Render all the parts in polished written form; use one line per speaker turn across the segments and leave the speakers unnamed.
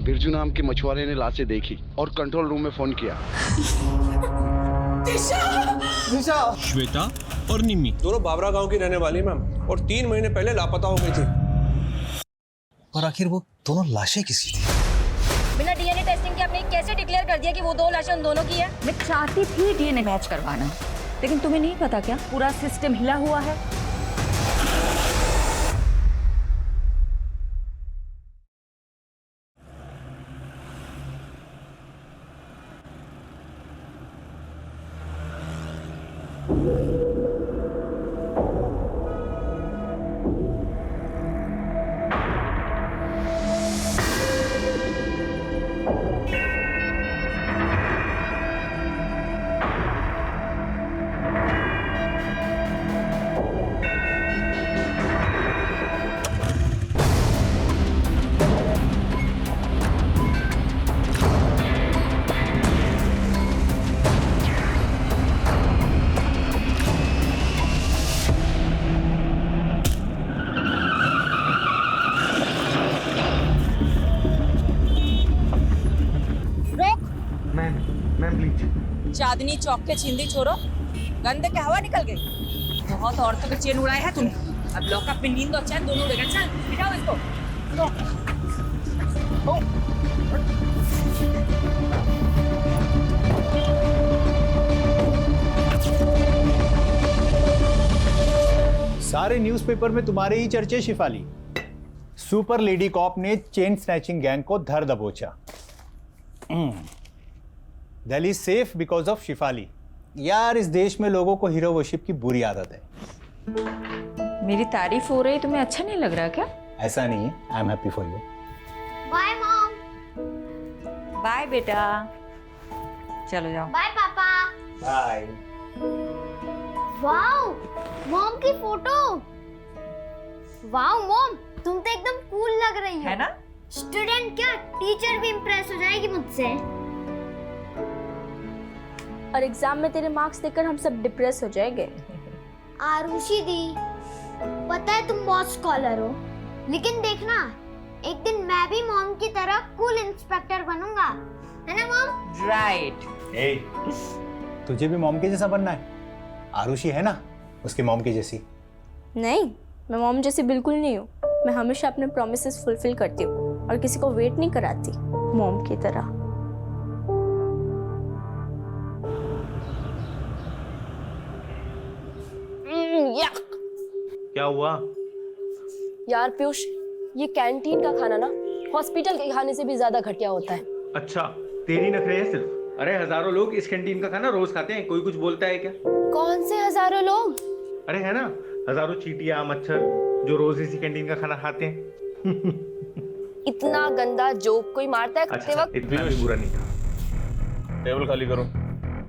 बिरजू नाम के मछुआरे ने लाशें देखी और कंट्रोल रूम में फोन किया।
दिशा,
श्वेता और निम्मी
दोनों बाबरा गांव की रहने वाली मैम, और 3 महीने पहले लापता हो गई थी।
और आखिर वो दोनों लाशें किसकी थी?
बिना डीएनए टेस्टिंग के आपने कैसे डिक्लेयर कर दिया कि वो 2 लाशें उन दोनों की है?
मैं चाहती थी डीएनए मैच करवाना, लेकिन तुम्हें नहीं पता क्या पूरा सिस्टम हिला हुआ है।
चांदनी चौक के छिंदी छोरो, गंदे के हवा निकल गई। बहुत औरतों के चेन उड़ाए हैं तूने। अब लॉकअप में नींद और चैन दोनों उड़ेगा। चल बिठाओ इसको।
सारे न्यूज़पेपर में तुम्हारे ही चर्चे शिफाली। सुपर लेडी कॉप ने चेन स्नैचिंग गैंग को धर दबोचा। Delhi safe because of Shifali. यार, इस देश में लोगों को हीरो वर्शिप की बुरी आदत है।
मेरी तारीफ हो रही, तुम्हें अच्छा नहीं लग रहा क्या?
ऐसा नहीं है, I am happy for you.
Bye mom.
Bye बेटा, चलो जाओ।
बाय पापा।
बाय।
वाओ, मॉम की फोटो। वाओ मॉम, तुम तो एकदम कूल लग रही हो।
है ना?
स्टूडेंट क्या, टीचर भी इम्प्रेस हो जाएगी मुझसे।
और एग्जाम में तेरे मार्क्स देखकर हम सब डिप्रेस हो जाएंगे।
आरुषि दी, पता है तुम बहुत स्कॉलर हो, लेकिन देखना एक दिन मैं भी मॉम की तरह कूल इंस्पेक्टर बनूंगा, है ना मॉम?
राइट।
ए, तुझे भी मॉम के जैसा बनना है? आरुषि है ना उसके मॉम की जैसी।
नहीं, मैं मॉम जैसी बिल्कुल नहीं हूँ। मैं हमेशा अपने प्रॉमिसेस फुलफिल करती हूँ और किसी को वेट नहीं कराती मॉम की तरह।
क्या हुआ?
यार पीयूष, ये कैंटीन का खाना ना हॉस्पिटल के खाने से भी ज्यादा घटिया होता है।
अच्छा, तेरी नखरे है सिर्फ। अरे हजारों लोग इस कैंटीन का खाना रोज खाते हैं, कोई कुछ बोलता है क्या?
कौन से हजारों लोग?
अरे है ना, हजारों चींटियां, मच्छर जो रोज इसी कैंटीन का खाना खाते हैं।
इतना गंदा जोक कोई मारता है खाते वक्त?
इतना भी बुरा नहीं था।
टेबल खाली करो।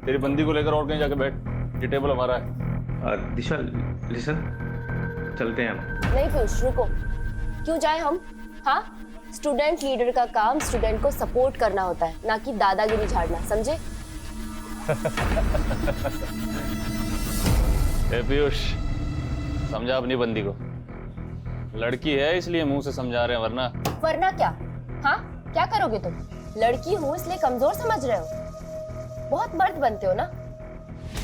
तेरी बंदी को लेकर और कहीं जाके बैठ। ये टेबल हमारा है।
दिशा लिसन, चलते हैं हम।
नहीं पीयूष, रुको। क्यों जाए हम? हाँ, स्टूडेंट लीडर का काम स्टूडेंट को सपोर्ट करना होता है, ना कि दादागिरी झाड़ना, समझे?
ए पीयूष, समझा अपनी बंदी को। लड़की है इसलिए मुंह से समझा रहे हैं, वरना
क्या? हाँ, क्या करोगे तुम? लड़की हूँ इसलिए कमजोर समझ रहे हो? बहुत मर्द बनते हो ना,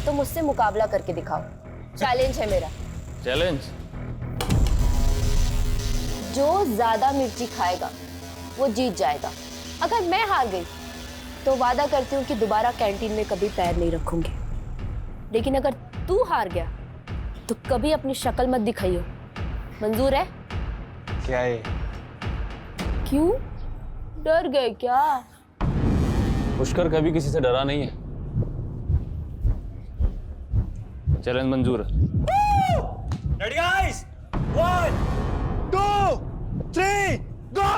तो मुझसे मुकाबला करके दिखाओ। चैलेंज है मेरा।
चैलेंज?
जो ज्यादा मिर्ची खाएगा वो जीत जाएगा। अगर मैं हार गई तो वादा करती हूँ कि दोबारा कैंटीन में कभी पैर नहीं रखूंगी। लेकिन अगर तू हार गया तो कभी अपनी शक्ल मत दिखाइयो। मंजूर है?
क्या है?
क्यों डर गए क्या?
पुष्कर कभी किसी से डरा नहीं है। चैलेंज मंजूर है।
रेडी गाइस, 1 2 3 गो।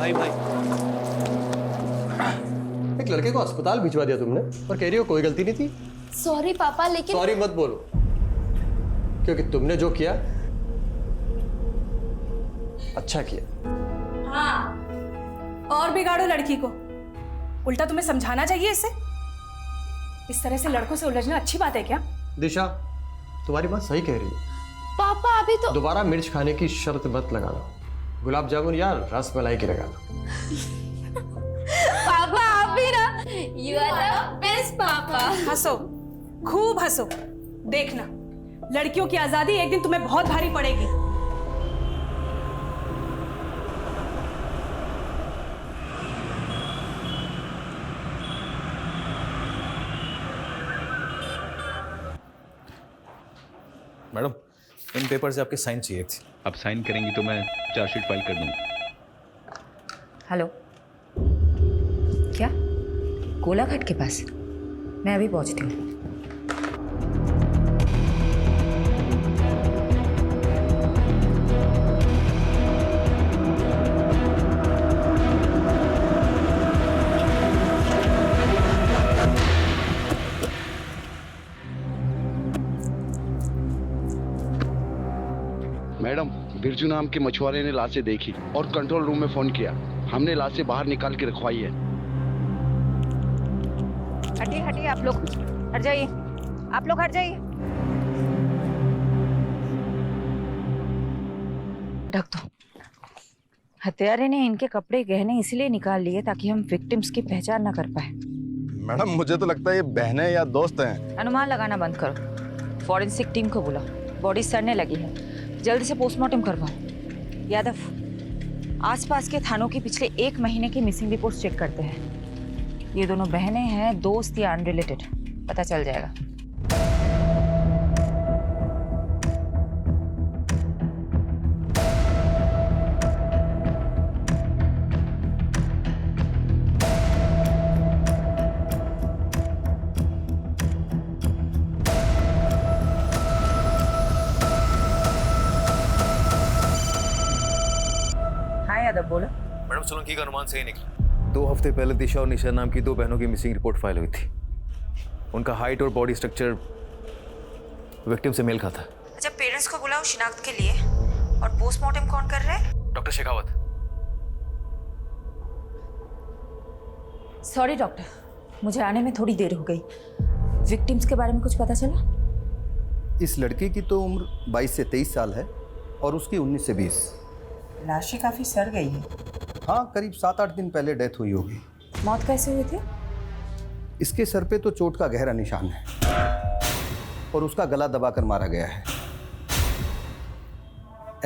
भाई भाई
एक लड़के को अस्पताल भिजवा दिया तुमने और कह रही हो कोई गलती नहीं थी।
सॉरी पापा, लेकिन
सॉरी मत बोलो, क्योंकि तुमने जो किया अच्छा किया।
हाँ, और बिगाड़ो लड़की को। उल्टा तुम्हें समझाना चाहिए इसे। इस तरह से लड़कों से उलझना अच्छी बात है क्या?
दिशा, तुम्हारी बात सही कह रही है।
पापा अभी तो
दोबारा मिर्च खाने की शर्त मत लगाना। गुलाब जामुन या रस मलाई की लगाना।
पापा आप भी ना, यू आर द बेस्ट पापा।
हंसो, खूब हंसो। देखना, लड़कियों की आजादी एक दिन तुम्हें बहुत भारी पड़ेगी।
मैडम, इन पेपर से आपके साइन चाहिए थे।
आप साइन करेंगी तो मैं चार्जशीट फाइल कर दूंगा।
हेलो, क्या कोलाघाट के पास? मैं अभी पहुंचती हूँ।
मैडम, बिरजू नाम के मछुआरे ने लाशें देखी और कंट्रोल रूम में फोन किया। हमने लाशें बाहर निकाल के रखवाई है।
हटिए हटिए, आप लोग हट जाइए, आप लोग हट जाइए। ढक दो। हत्यारे ने इनके कपड़े गहने इसलिए निकाल लिए ताकि हम विक्टिम्स की पहचान न कर पाए।
मैडम, मुझे तो लगता है ये बहनें या दोस्त हैं।
अनुमान लगाना बंद करो। फॉरेंसिक टीम को बुलाओ, बॉडी सड़ने लगी है, जल्दी से पोस्टमार्टम करवाओ। यादव, आसपास के थानों की पिछले 1 महीने की मिसिंग रिपोर्ट चेक करते हैं। ये दोनों बहनें हैं, दोस्त या अनरिलेटेड, पता चल जाएगा। यादव बोलो।
मैडम, सोलंकी का अनुमान सही निकला। 2 हफ्ते पहले दिशा और निशा नाम की 2 बहनों की मिसिंग रिपोर्ट फाइल हुई थी। उनका हाइट और बॉडी स्ट्रक्चर विक्टिम से मेल खाता।
अच्छा, पेरेंट्स को बुलाओ शिनाख्त के लिए। और पोस्टमार्टम कौन कर रहे हैं?
डॉक्टर शेखावत।
सॉरी डॉक्टर, मुझे आने में थोड़ी देर हो गई। विक्टिम्स के बारे में कुछ पता चला?
इस लड़की की तो उम्र 22 से 23 साल है और उसकी 19 से 20।
लाशें काफी सड़ गई है।
हाँ, करीब 7-8 दिन पहले डेथ हुई होगी।
मौत कैसे हुई थी?
इसके सर पे तो चोट का गहरा निशान है और उसका गला दबाकर मारा गया है।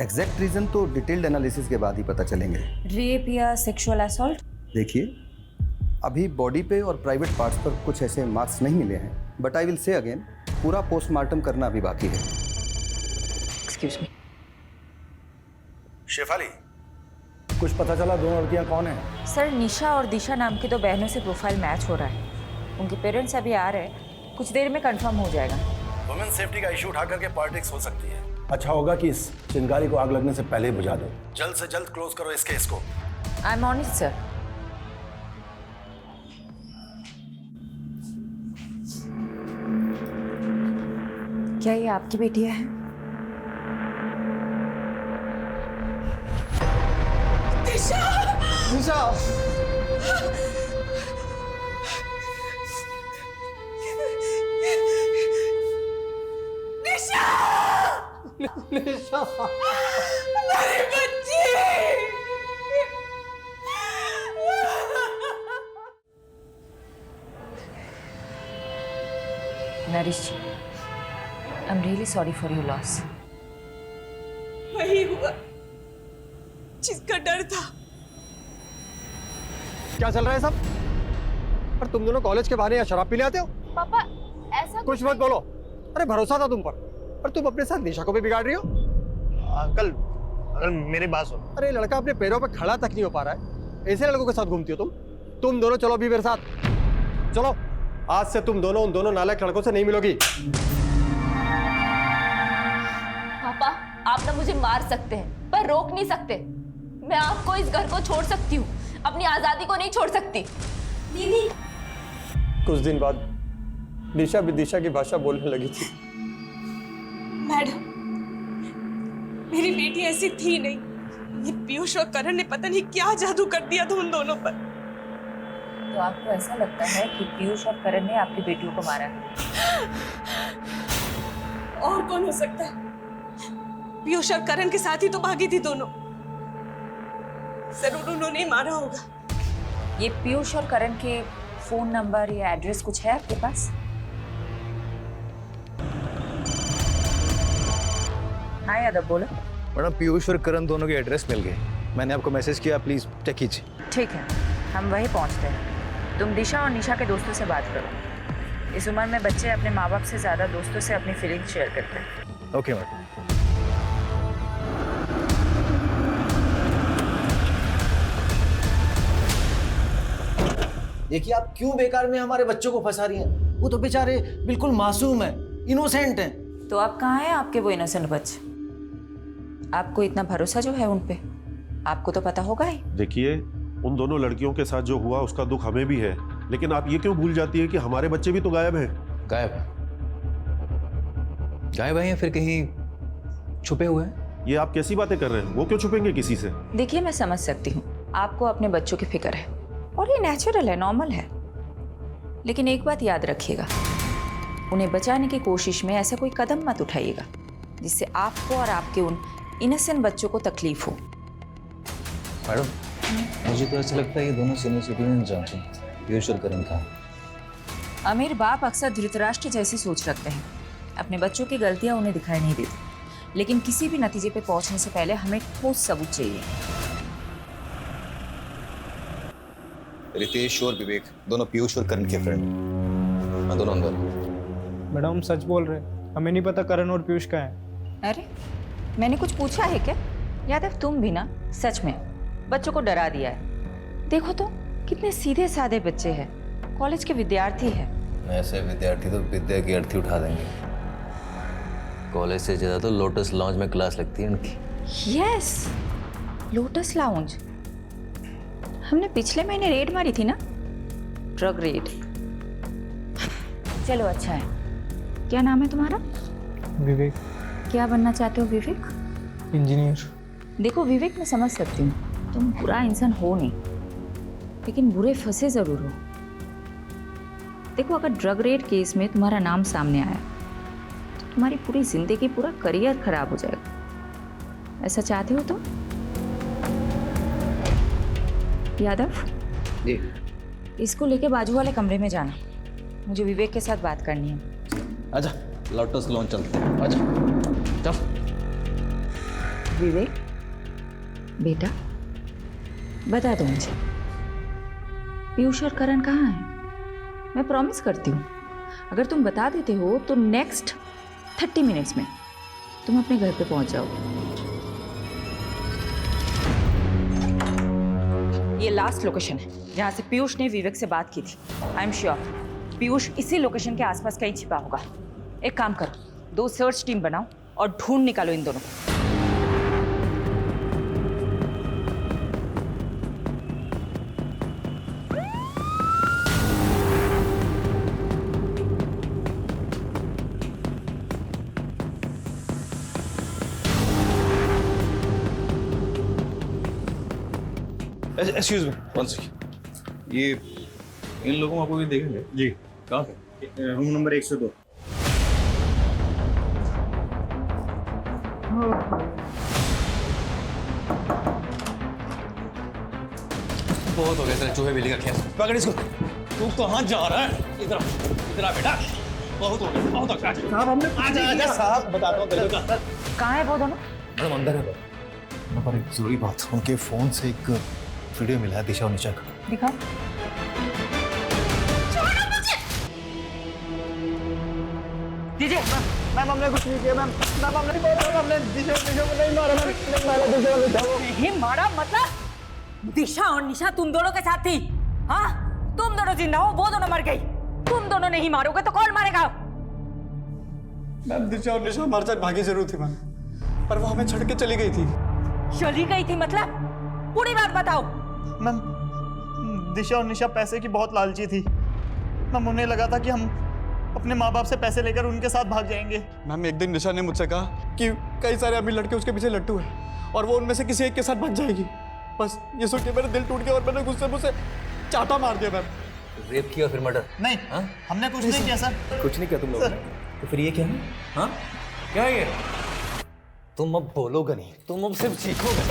एग्जैक्ट रीजन तो डिटेल्ड एनालिसिस के बाद ही पता चलेंगे।
रेप या सेक्सुअल असॉल्ट?
देखिए, अभी बॉडी पे और प्राइवेट पार्ट्स पर कुछ ऐसे मार्क्स नहीं मिले हैं, but I will say again, पूरा पोस्टमार्टम करना अभी बाकी है।
Excuse me.
शेफाली, कुछ पता चला दोनों लड़कियां कौन हैं?
सर, निशा और दिशा नाम की 2 बहनों से प्रोफाइल मैच हो रहा है। उनके पेरेंट्स अभी आ रहे हैं, कुछ देर में कंफर्म हो जाएगा।
वुमेन सेफ्टी का इशू उठा करके पॉलिटिक्स हो सकती है। अच्छा होगा कि इस चिंगारी को आग लगने से पहले ही बुझा दो। जल्द से जल्द क्लोज करो इस केस को।
I am on it sir. क्या ये आपकी बेटियां हैं?
दिशा! निशा!
मेरी बच्ची!
Narish ji, I am really sorry for your loss.
वही हुआ जिसका डर था।
क्या चल रहा है सब? पर तुम दोनों कॉलेज के बहाने यहाँ शराब पीने आते हो?
पापा ऐसा
कुछ मत बोलो। अरे भरोसा था तुम पर तुम अपने साथ निशा को भी बिगाड़ रही हो।
अंकल, मेरी बात सुनो।
अरे लड़का अपने पैरों पे खड़ा तक नहीं हो पा रहा है, ऐसे लड़कों के साथ घूमती हो तुम दोनों चलो अभी मेरे साथ। चलो, आज से तुम दोनों उन दोनों नालायक लड़कों से नहीं मिलोगी।
पापा, आप ना मुझे मार सकते हैं पर रोक नहीं सकते। मैं आपको इस घर को छोड़ सकती हूँ, अपनी आजादी को नहीं छोड़ सकती। दीदी,
कुछ दिन बाद दिशा विदिशा की भाषा बोलने लगी थी।
मैडम, मेरी बेटी ऐसी थी नहीं। ये पीयूष और करण ने पता नहीं क्या जादू कर दिया था उन दोनों पर।
तो आपको ऐसा लगता है कि पीयूष और करण ने आपकी बेटियों को मारा है?
और कौन हो सकता है? पीयूष और करण के साथ ही तो भागी थी दोनों। जरूर उन्होंने ही मारा होगा।
ये पीयूष और करण के फोन नंबर या एड्रेस कुछ है आपके पास? हाँ यादव, बोलो।
मैडम, पीयूष और करण दोनों के एड्रेस मिल गए। मैंने आपको मैसेज किया, प्लीज चेक कीजिए।
ठीक है, हम वहीं पहुंचते हैं। तुम दिशा और निशा के दोस्तों से बात करो। इस उम्र में बच्चे अपने माँ बाप से ज्यादा दोस्तों से अपनी फीलिंग्स शेयर करते हैं।
Okay madam.
देखिए, आप क्यों बेकार में हमारे बच्चों को फंसा रही हैं? वो तो बेचारे बिल्कुल मासूम हैं, इनोसेंट हैं।
तो अब कहाँ हैं आपके वो इनोसेंट बच्चे? आपको इतना भरोसा जो है उन पे, आपको तो पता होगा ही।
देखिए, उन दोनों लड़कियों के साथ जो हुआ उसका दुख हमें भी है, लेकिन आप ये क्यों भूल जाती है कि हमारे बच्चे भी तो गायब हैं।
गायब हैं या फिर कहीं छुपे हुए हैं?
ये आप कैसी बातें कर रहे हैं? वो क्यों छुपेंगे किसी से?
देखिए, मैं समझ सकती हूँ आपको अपने बच्चों की फिक्र है और ये नेचुरल है, नॉर्मल है। लेकिन एक बात याद रखिएगा, उन्हें बचाने की कोशिश में ऐसा कोई कदम मत उठाइएगा जिससे आपको और आपके उन इनोसेंट बच्चों को तकलीफ हो।
मैडम, मुझे तो ऐसा लगता है ये दोनों सीनियर सिटीजन जानते हैं पीयूष और करण का।
अमीर बाप अक्सर धृतराष्ट्र जैसी सोच रखते हैं। अपने बच्चों की गलतियां उन्हें दिखाई नहीं देती, लेकिन किसी भी नतीजे पे पहुंचने से पहले हमें ठोस सबूत चाहिए।
रितेश और विवेक दोनों पीयूष और करण के फ्रेंड, मैं दोनों अंदर।
मैडम, सच बोल रहे हैं, हमें नहीं पता करण और पीयूष का है।
अरे, मैंने कुछ पूछा है क्या? यादव, तुम भी ना सच में बच्चों को डरा दिया है। देखो तो कितने सीधे साधे बच्चे हैं, कॉलेज के विद्यार्थी हैं।
ऐसे विद्यार्थी तो विद्या की अर्थी उठा देंगे। कॉलेज से ज्यादा तो लोटस लॉन्ज में क्लास लगती है उनकी।
Yes, lotus lounge. हमने पिछले महीने रेड मारी थी ना, ड्रग रेड। चलो अच्छा है। क्या नाम है तुम्हारा?
विवेक।
क्या बनना चाहते हो विवेक?
इंजीनियर।
देखो विवेक, मैं समझ सकती हूँ तुम बुरा इंसान हो नहीं, लेकिन बुरे फंसे जरूर हो। देखो, अगर ड्रग रेड केस में तुम्हारा नाम सामने आया तो तुम्हारी पूरी जिंदगी, पूरा करियर खराब हो जाएगा। ऐसा चाहते हो तो? यादव
जी,
इसको लेके बाजू वाले कमरे में जाना, मुझे विवेक के साथ बात करनी है।
आजा, लोटस लॉन्ज चलते हैं। आजा, चल।
विवेक बेटा, बता दो मुझे, पीयूष और करण कहाँ हैं? मैं प्रॉमिस करती हूँ, अगर तुम बता देते हो तो नेक्स्ट 30 मिनट्स में तुम अपने घर पे पहुंच जाओगे। ये लास्ट लोकेशन है जहाँ से पीयूष ने विवेक से बात की थी। आई एम श्योर पीयूष इसी लोकेशन के आसपास कहीं छिपा होगा। एक काम करो, 2 सर्च टीम बनाओ और ढूंढ निकालो इन दोनों को।
Excuse me, one second. ये इन लोगों को भी देखेंगे?
जी।
कहाँ पे?
Room number 102।
बहुत हो गया तेरा चूहे बिल्ली का खेल। पकड़ इसको।
तू कहाँ जा रहा है? इधर आ बेटा। बहुत हो गया, बहुत हो गया।
साहब, हमने आजा साहब, बताता हूँ तेरे को।
कहाँ है वो दोनों?
मैडम अंदर है। पर एक जरूरी बात, उनके फोन से एक वीडियो मिला है दिशा और निशा का।
दिखाओ। दीजिए।
मैम, हमने कुछ नहीं किया मैम। मैम, हमने दिशा को नहीं मारा।
नहीं मारा मतलब? दिशा और निशा तुम दोनों के साथ थी? हाँ, तुम दोनों जिंदा हो, वो दोनों मर गई। तुम दोनों नहीं मारोगे तो कौन मारेगा?
मैम, दिशा और निशा हमारे साथ भागी जरूर थी मैम, पर वो हमें छोड़ के चली गई थी।
चली गई थी मतलब? पूरी बात बताओ।
मैम, दिशा और निशा पैसे की बहुत लालची थी मैम। उन्हें लगा था कि
अपने माँ बाप से पैसे लेकर उनके साथ भाग जाएंगे। मैम, एक दिन निशा ने मुझसे कहा कि कई सारे अमीर लड़के उसके पीछे लट्टू हैं और वो उनमें से किसी एक के साथ भाग जाएगी। बस ये सुन के मेरा दिल टूट गया और मैंने गुस्से मुझसे चाटा मार दिया। मैम,
रेप किया फिर मर्डर?
नहीं, हमने कुछ नहीं किया सर।
कुछ नहीं किया तुम लोगों ने? तो फिर ये क्या है? हाँ, क्या है ये? तुम अब बोलोगे नहीं, तुम अब सिर्फ सीखोगे।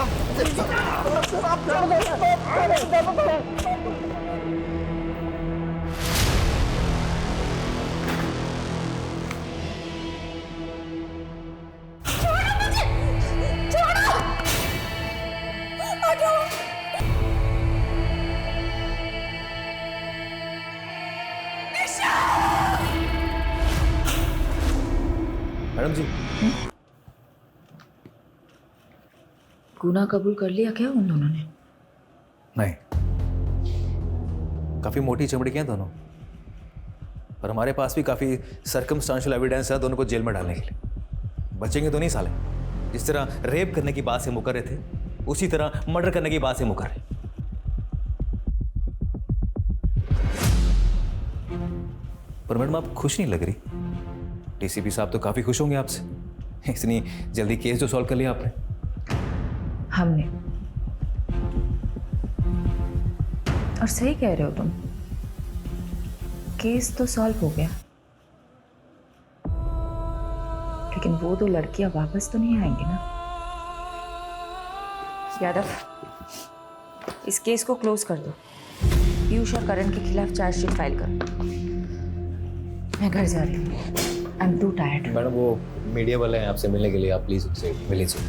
मैडम जी,
गुनाह कबूल कर लिया क्या उन दोनों ने?
नहीं, काफी मोटी चमड़ी के हैं दोनों, पर हमारे पास भी काफी सर्कमस्टांशियल एविडेंस है दोनों को जेल में डालने के लिए। बचेंगे तो नहीं साले। जिस तरह रेप करने की बात से मुकर रहे थे, उसी तरह मर्डर करने की बात से मुकर रहे। पर मैडम, आप खुश नहीं लग रही। डीसीपी साहब तो काफी खुश होंगे आपसे, इतनी जल्दी केस जो सॉल्व कर लिया आपने।
हमने, और सही कह रहे हो तुम, केस तो सॉल्व हो गया, लेकिन वो दो लड़कियां वापस तो नहीं आएंगी ना। यादव, इस केस को क्लोज कर दो। पीयूष और करण के खिलाफ चार्जशीट फाइल करो। मैं घर जा रही हूँ। I am to tired.
Madam, वो मीडिया वाले हैं आपसे मिलने के लिए, आप प्लीज उनसे मिल लीजिए।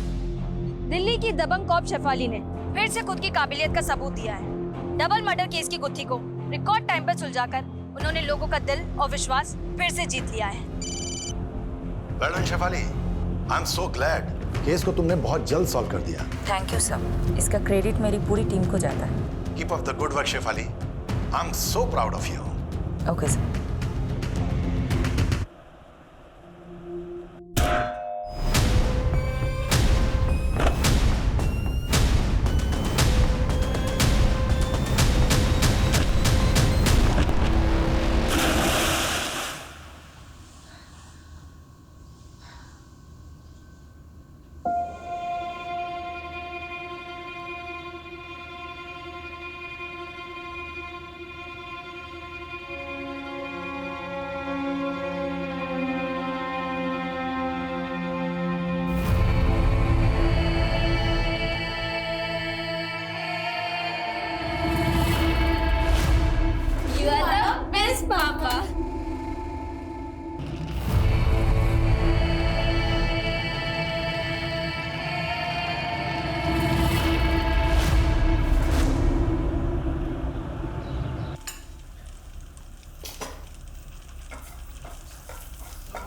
दिल्ली की दबंग कॉप शेफाली ने फिर से खुद की काबिलियत का सबूत दिया है। डबल मर्डर केस की गुत्थी को रिकॉर्ड टाइम पर सुलझाकर उन्होंने लोगों का दिल और विश्वास फिर से जीत लिया है।
Madam Shefali, I am so glad. Case को तुमने बहुत जल्द सॉल्व कर दिया।
Thank you sir. इसका क्रेडिट मेरी पूरी टीम को जाता है।
Keep up the good work Shefali. I am so proud of you.
Okay sir.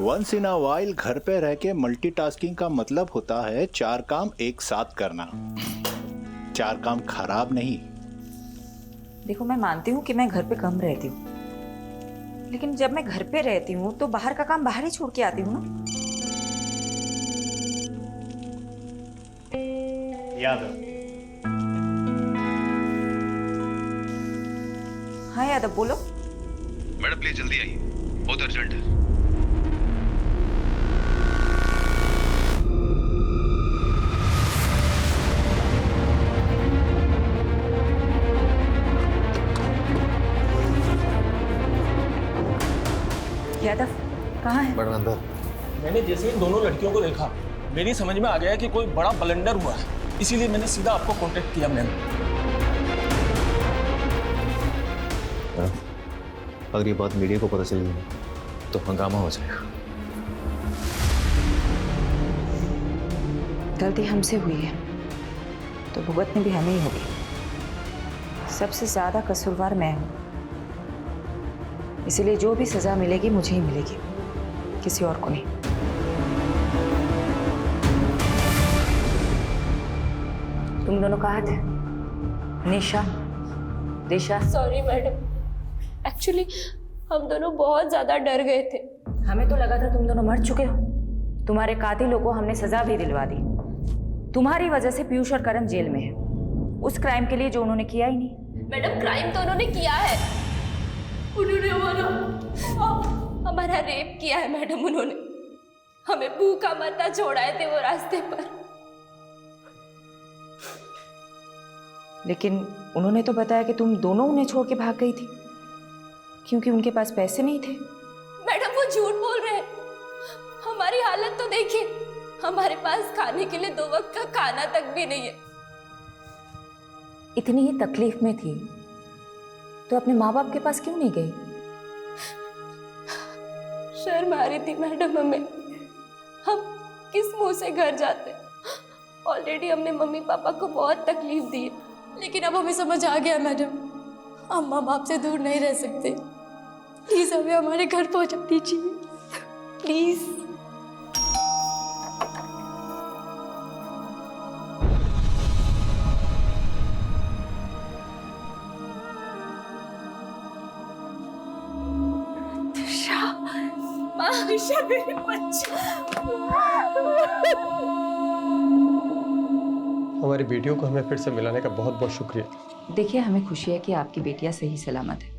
Once in a while घर पे रह के मल्टीटास्किंग का मतलब होता है 4 काम एक साथ करना। 4 काम खराब नहीं।
देखो, मैं मानती हूँ कि मैं घर पे कम रहती हूँ, लेकिन जब मैं घर पे रहती हूँ तो बाहर का काम बाहर ही छोड़ के आती हूँ ना।
यादव।
हाँ यादव, बोलो।
मैडम प्लीज जल्दी आइए, बहुत अर्जेंट है।
यादव, कहाँ है?
मैडम अंदर।
मैंने जैसे इन दोनों लड़कियों को देखा, मेरी समझ में आ गया कि कोई बड़ा ब्लंडर हुआ है, इसीलिए मैंने सीधा आपको कांटेक्ट किया। मैम,
अगर ये बात मीडिया को पता चल गई तो हंगामा हो जाएगा।
गलती हमसे हुई है तो भुगतनी भी हमें ही होगी। सबसे ज्यादा कसूरवार मैं हूँ, इसीलिए जो भी सजा मिलेगी मुझे ही मिलेगी, किसी और को नहीं। तुम दोनों कहाँ थे? निशा, दिशा?
सॉरी मैडम, एक्चुअली हम दोनों बहुत ज्यादा डर गए थे।
हमें तो लगा था तुम दोनों मर चुके हो। तुम्हारे कातिलों को हमने सजा भी दिलवा दी। तुम्हारी वजह से पीयूष और करण जेल में है, उस क्राइम के लिए जो उन्होंने किया ही नहीं।
मैडम, क्राइम तो उन्होंने किया है। उन्होंने हमारा रेप किया है मैडम उन्होंने। हमें भूखा मरना छोड़ाए थे वो रास्ते पर।
लेकिन उन्होंने तो बताया कि तुम दोनों उन्हें छोड़ के भाग गई थी क्योंकि उनके पास पैसे नहीं थे।
मैडम वो झूठ बोल रहे हैं। हमारी हालत तो देखिए, हमारे पास खाने के लिए 2 वक्त का खाना तक भी नहीं है।
इतनी ही तकलीफ में थी तो अपने माँ बाप के पास क्यों नहीं गई?
शर्म आ रही थी मैडम हमें। हम किस मुंह से घर जाते। ऑलरेडी हमने मम्मी पापा को बहुत तकलीफ दी है, लेकिन अब हमें समझ आ गया मैडम, हम माँ बाप से दूर नहीं रह सकते। प्लीज हमें हमारे घर पहुंचा दीजिए, प्लीज। आयशा मेरे बच्चे।
हमारी बेटियों को हमें फिर से मिलाने का बहुत बहुत शुक्रिया।
देखिए, हमें खुशी है कि आपकी बेटियां सही सलामत है,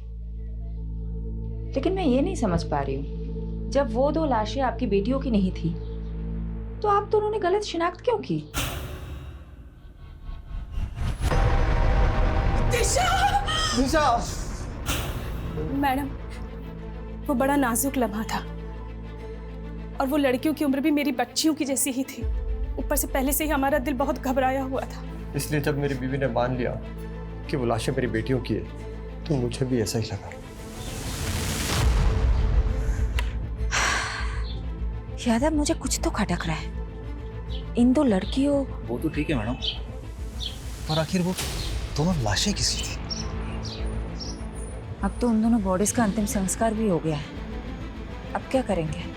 लेकिन मैं ये नहीं समझ पा रही हूँ, जब वो 2 लाशें आपकी बेटियों की नहीं थी तो आप दोनों ने गलत शिनाख्त क्यों की?
दिशा! मैडम, वो बड़ा नाजुक लम्हा था और वो लड़कियों की उम्र भी मेरी बच्चियों की जैसी ही थी। ऊपर से पहले से ही हमारा दिल बहुत घबराया हुआ था।
इसलिए जब मेरी बीवी ने मान लिया कि वो लाशें मेरी बेटियों की है तो मुझे भी ऐसा ही लगा।
यादव, मुझे कुछ तो खटक रहा है। इन 2 लड़कियों...
वो तो ठीक है मैडम, पर आखिर वो दोनों लाशें किसी थी?
अब तो उन दोनों बॉडीज का अंतिम संस्कार भी हो गया है। अब क्या करेंगे?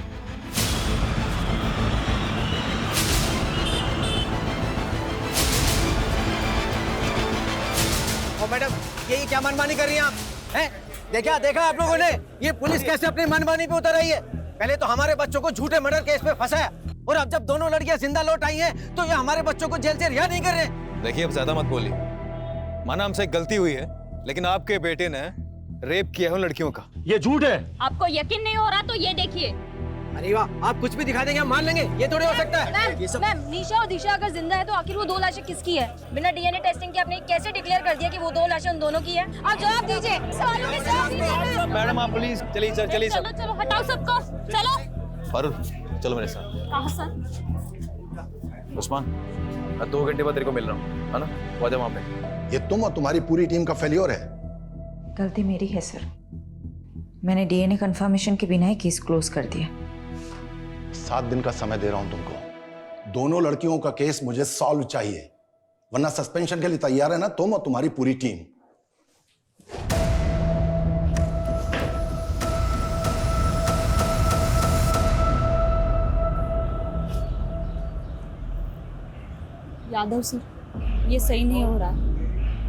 ओ मैडम, ये क्या मनमानी कर रही हैं आप? हैं? देखा आप लोगों ने ये पुलिस कैसे अपनी मनमानी पे उतर आई है? पहले तो हमारे बच्चों को झूठे मर्डर केस में फंसाया और अब जब दोनों लड़कियां जिंदा लौट आई हैं तो ये हमारे बच्चों को जेल से रिहा नहीं कर रहे।
देखिए, अब ज्यादा मत बोलिए। माना हमसे गलती हुई है, लेकिन आपके बेटे ने रेप किया है उन लड़कियों का।
ये झूठ है।
आपको यकीन नहीं हो रहा तो ये देखिए।
अरे वाह, आप कुछ भी दिखा देंगे हम मान लेंगे, ये थोड़ी हो सकता है।
मैम, निशा और दिशा अगर जिंदा है तो आखिर वो 2 लाशें किसकी है? बिना डीएनए टेस्टिंग के आपने कैसे डिक्लेयर कर दिया कि वो 2 लाशें उन दोनों की है? आप जवाब दीजिए, सवालों के जवाब दीजिए।
मैडम आप प्लीज चलिए सर, चलिए सर।
चलो हटाओ सबको, चलो।
फारूक चलो मेरे साथ।
कहाँ सर?
उस्मान, 2 घंटे बाद तेरे को मिल रहा हूँ, है ना? वो आजा वहाँ पे।
ये तुम और तुम्हारी पूरी टीम का फेलियर है।
गलती मेरी है सर, मैंने डीएनए कंफर्मेशन के बिना ही केस क्लोज कर दिया।
7 दिन का समय दे रहा हूं तुमको। दोनों लड़कियों का केस मुझे सॉल्व चाहिए, वरना सस्पेंशन के लिए तैयार है ना तुम और तुम्हारी पूरी टीम।
यादव सर, ये सही नहीं हो रहा है।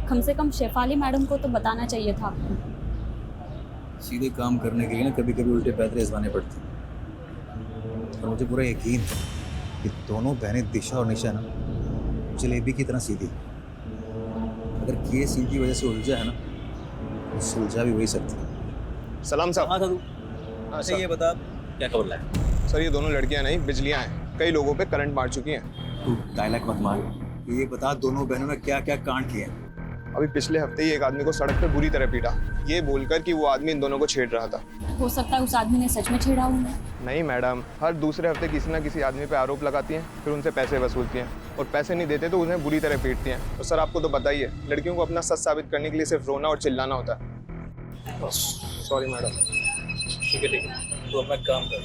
कम से कम शेफाली मैडम को तो बताना चाहिए था आपको।
सीधे काम करने के लिए ना कभी कभी उल्टे पैदल आजमाने पड़ते हैं। और मुझे पूरा यकीन है कि दोनों बहनें दिशा और निशा ना जलेबी की तरह सीधी। अगर केस इनकी वजह से उलझा है ना तो सुलझा भी वही सकती है।
सलाम साहब।
हाँ साधु,
अच्छा
ये बता क्या खबर लाया?
सर, ये दोनों लड़कियां नहीं बिजलियां हैं, कई लोगों पे करंट मार चुकी हैं।
तू डायलॉग मत मार, ये बता दोनों बहनों ने क्या क्या कांड किए?
अभी पिछले हफ्ते ही एक आदमी को सड़क पे बुरी तरह पीटा, ये बोलकर कि वो आदमी इन दोनों को छेड़ रहा था।
हो सकता है उस आदमी ने सच में छेड़ा हो।
नहीं मैडम, हर दूसरे हफ्ते किसी ना किसी आदमी पे आरोप लगाती हैं, फिर उनसे पैसे वसूलती हैं और पैसे नहीं देते तो उन्हें बुरी तरह पीटती हैं। और सर आपको तो पता ही है, लड़कियों को अपना सच साबित करने के लिए सिर्फ रोना और चिल्लाना होता है। Sorry madam.
ठीक है, तो अपना काम कर,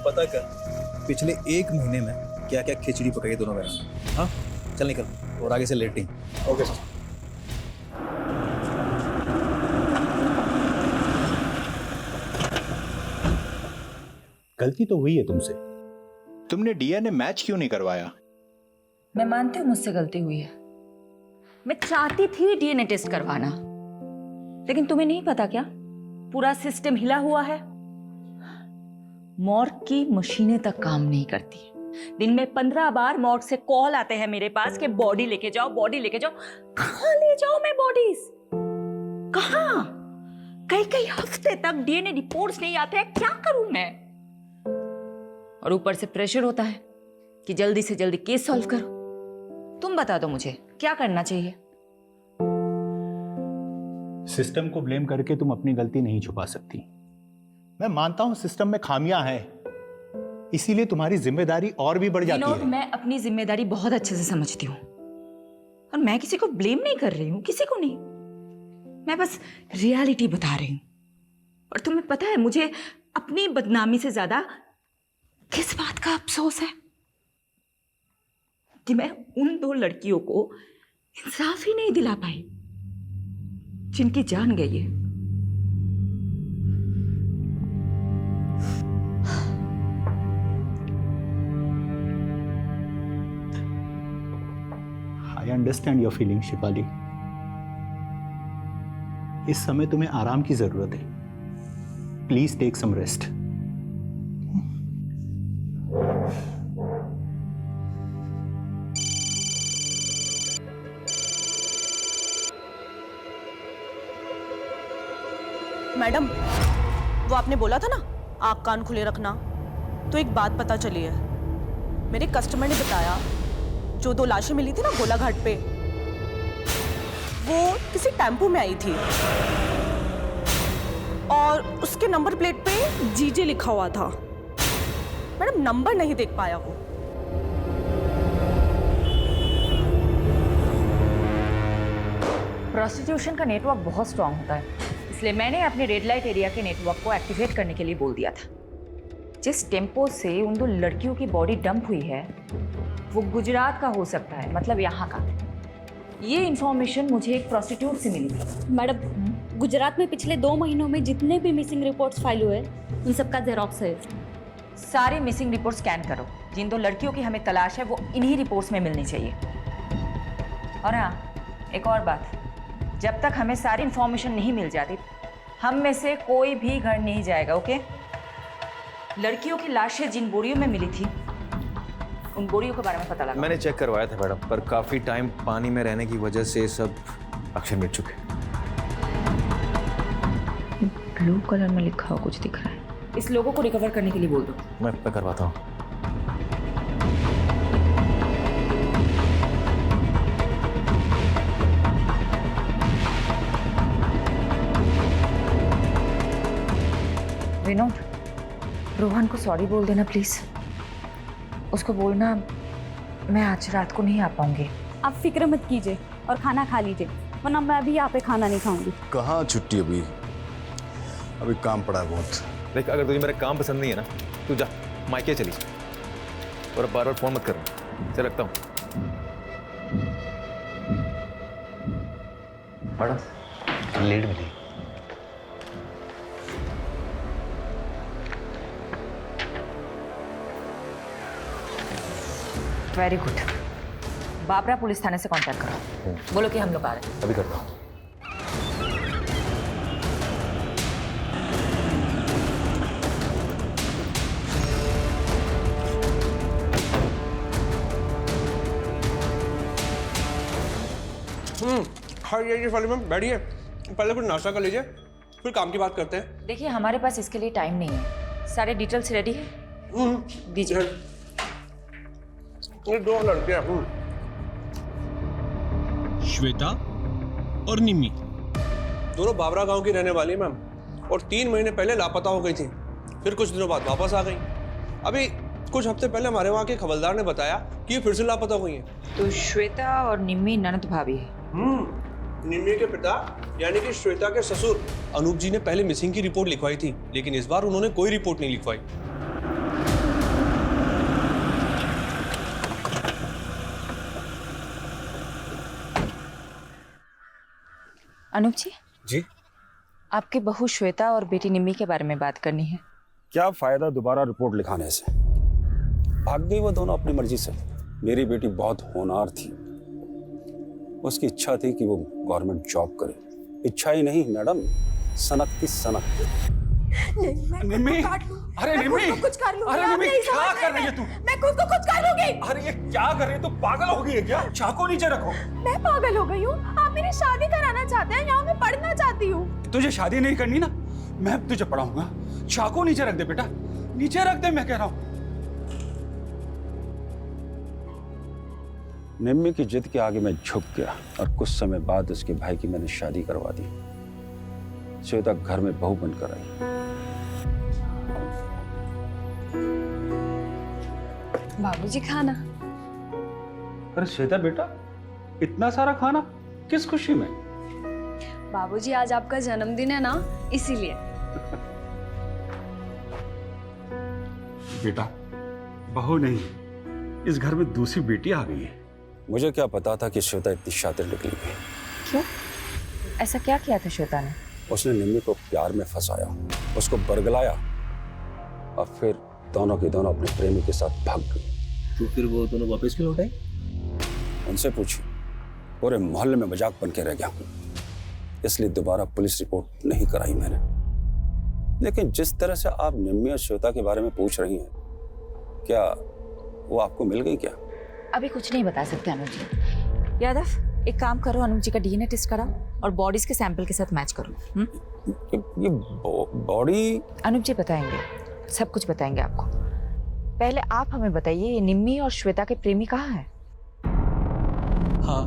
पता कर पिछले 1 महीने में क्या क्या खिचड़ी पकाई दोनों बहनों। हाँ चल निकल, और आगे से लेटिंग।
Okay sir.
गलती तो हुई है तुमसे, तुमने डीएनए मैच क्यों नहीं करवाया?
मैं मानती हूँ मुझसे गलती हुई है, मैं चाहती थी डीएनए टेस्ट करवाना, लेकिन तुम्हें नहीं पता क्या पूरा सिस्टम हिला हुआ है। मॉर्ग की मशीनें तक काम नहीं करती। दिन में 15 बार मॉर्ग से कॉल आते हैं मेरे पास कि बॉडी लेके जाओ, बॉडी लेके जाओ। कहाँ ले जाओ मैं बॉडीज? कहाँ कई कई हफ्ते तक डीएनए रिपोर्ट्स नहीं आते हैं, क्या करूं मैं? और ऊपर से प्रेशर होता है कि जल्दी से जल्दी केस सॉल्व करो। तुम बता दो मुझे क्या करना चाहिए।
सिस्टम को ब्लेम करके तुम अपनी गलती नहीं छुपा सकती। मैं मानता हूं सिस्टम में खामियां हैं, इसीलिए तुम्हारी जिम्मेदारी और भी बढ़ जाती है।
मैं अपनी जिम्मेदारी बहुत अच्छे से समझती हूँ और मैं किसी को ब्लेम नहीं कर रही हूँ, किसी को नहीं। मैं बस रियलिटी बता रही हूँ। और तुम्हें पता है मुझे अपनी बदनामी से ज्यादा किस बात का अफसोस है कि मैं उन 2 लड़कियों को इंसाफ ही नहीं दिला पाई जिनकी जान गई है।
I understand your feeling Shifali. इस समय तुम्हें आराम की जरूरत है। Please take some rest.
Madam, वो आपने बोला था ना आँख कान खुले रखना, तो एक बात पता चली है। मेरे कस्टमर ने बताया जो 2 लाशें मिली थी ना गोलाघाट पे, वो किसी टेम्पो में आई थी और उसके नंबर प्लेट पे जीजे लिखा हुआ था। मैडम नंबर नहीं देख पाया वो।
प्रोस्टिट्यूशन का नेटवर्क बहुत स्ट्रांग होता है, इसलिए मैंने अपने रेड लाइट एरिया के नेटवर्क को एक्टिवेट करने के लिए बोल दिया था। जिस टेम्पो से उन 2 लड़कियों की बॉडी डंप हुई है वो गुजरात का हो सकता है, मतलब यहाँ का। ये इंफॉर्मेशन मुझे एक प्रोस्टिट्यूट से मिली थी।
मैडम, गुजरात में पिछले 2 महीनों में जितने भी मिसिंग रिपोर्ट्स फाइल हुए उन सबका जेरोक्स है।
सारे मिसिंग रिपोर्ट स्कैन करो। जिन 2 लड़कियों की हमें तलाश है वो इन्हीं रिपोर्ट्स में मिलनी चाहिए। और हाँ, एक और बात, जब तक हमें सारी इंफॉर्मेशन नहीं मिल जाती हम में से कोई भी घर नहीं जाएगा, ओके? लड़कियों की लाशें जिन बोरियों में मिली थी उन बोरियों के बारे में पता लगा।
मैंने चेक करवाया था मैडम, पर काफी टाइम पानी में रहने की वजह से सब अक्षर मिट चुके।
ब्लू कलर में लिखा हुआ कुछ दिख रहा है। इस लोगों को रिकवर करने के लिए बोल दो।
मैं करवाता हूँ।
विनोद, रोहन को सॉरी बोल देना प्लीज। उसको बोलना मैं आज रात को नहीं आ पाऊंगी।
आप फिक्र मत कीजिए और खाना खा लीजिए, वरना मैं अभी यहाँ पे खाना नहीं खाऊंगी।
कहाँ छुट्टी? अभी काम पड़ा है बहुत।
देख, अगर तुझे मेरा काम पसंद नहीं है ना, तू जा मायके चली जा और बार बार फोन मत करना। चल रखता हूँ।
मैडम लीड मिली।
Very good. बाबरा पुलिस थाने से कांटेक्ट करो, बोलो कि हम लोग आ रहे हैं।
अभी करता हूँ।
हाँ ये वाली मैम बैठिए, पहले कुछ नाश्ता कर लीजिए फिर काम की बात करते हैं।
देखिए हमारे पास इसके लिए टाइम नहीं है। सारे डिटेल्स रेडी है, दीजिए।
ये 2 लड़कियां
श्वेता और निम्मी
दोनों बाबरा गांव की रहने वाली है मैम, और 3 महीने पहले लापता हो गई थी, फिर कुछ दिनों बाद वापस आ गई। अभी कुछ हफ्ते पहले हमारे वहाँ के खबरदार ने बताया कि ये फिर से लापता हुई हैं।
तो श्वेता और निम्मी ननद भाभी है।
निम्मी के पिता यानी कि श्वेता के ससुर अनूप जी ने पहले मिसिंग की रिपोर्ट लिखवाई थी, लेकिन इस बार उन्होंने कोई रिपोर्ट नहीं लिखवाई।
अनूप जी।
जी?
आपकी बहू श्वेता और बेटी निम्मी के बारे में बात करनी है।
क्या फायदा दोबारा रिपोर्ट लिखाने से? भाग गई वो दोनों अपनी मर्जी से। मेरी बेटी बहुत होनहार थी, उसकी इच्छा थी कि वो गवर्नमेंट जॉब करे। इच्छा ही नहीं मैडम, सनक थी सनक। निम्मी, अरे निम्मी,
कुछ कर लूंगी।
अरे
आप
निम्मी,
नहीं
क्या
समझ
कर रही
रहे
है तू?
मैं खुद को कुछ कर लूंगी।
अरे ये क्या कर रही है? तू पागल हो गई है क्या? चाकू नीचे रखो।
मैं पागल हो गई हूँ? आप मेरी शादी कराना चाहते हैं? यहाँ मैं पढ़ना चाहती हूँ।
तुझे शादी नहीं करनी ना, मैं तुझे पढ़ाऊंगा। चाकू नीचे रख दे बेटा, नीचे रख दे, मैं कह रहा हूँ। निम्मी की जिद के आगे मैं झुक गया और कुछ समय बाद उसके भाई की मैंने शादी करवा दी। श्वेता घर में बहू बनकर आई।
बाबूजी खाना।
अरे श्वेता बेटा, इतना सारा खाना किस खुशी में?
बाबूजी आज आपका जन्मदिन है ना, इसीलिए।
बेटा, बहू नहीं, इस घर में दूसरी बेटी आ गई है। मुझे क्या पता था कि श्वेता इतनी शातिर निकलेगी।
क्यों? ऐसा क्या किया था श्वेता ने?
उसने निम्मी को प्यार में फंसाया, उसको बरगलाया और फिर दोनों की दोनों अपने प्रेमी के साथ भाग गई।
तो फिर वो दोनों वापस क्यों लौट आई?
उनसे पूछिए, पूरे मोहल्ले में मजाक बन के रह गया, इसलिए दोबारा पुलिस रिपोर्ट नहीं कराई मैंने। लेकिन जिस तरह से आप निम्मी और श्वेता के बारे में पूछ रही हैं, क्या वो आपको मिल गई क्या?
अभी कुछ नहीं बता सकते अनुज जी। यादव, एक काम करो, अनुज जी का डीएनए टेस्ट कराओ और बॉडीज के सैंपल के साथ मैच करो।
ये बॉडी?
अनुज जी बताएंगे, सब कुछ बताएंगे आपको। पहले आप हमें बताइए, ये निम्मी और श्वेता के प्रेमी कहाँ हैं?
हाँ,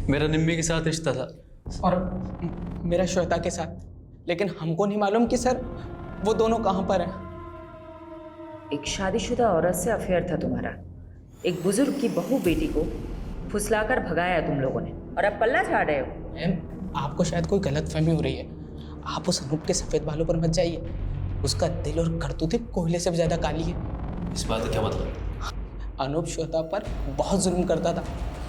मेरा निम्मी के साथ रिश्ता था और मेरा श्वेता के साथ, लेकिन हमको नहीं मालूम कि सर वो दोनों कहाँ पर हैं।
एक शादीशुदा औरत से अफेयर था तुम्हारा, एक बुजुर्ग की बहू बेटी को फुसलाकर भगाया तुम लोगों ने, और अब पल्ला झाड़ रहे हो।
मैम, आपको शायद कोई गलतफहमी हो रही है। आप उस अनूप के सफेद बालों पर मत जाइए, उसका दिल और करतूतें कोयले से भी ज्यादा काली है।
इस बात का क्या मतलब?
अनूप श्वेता पर बहुत जुल्म करता था,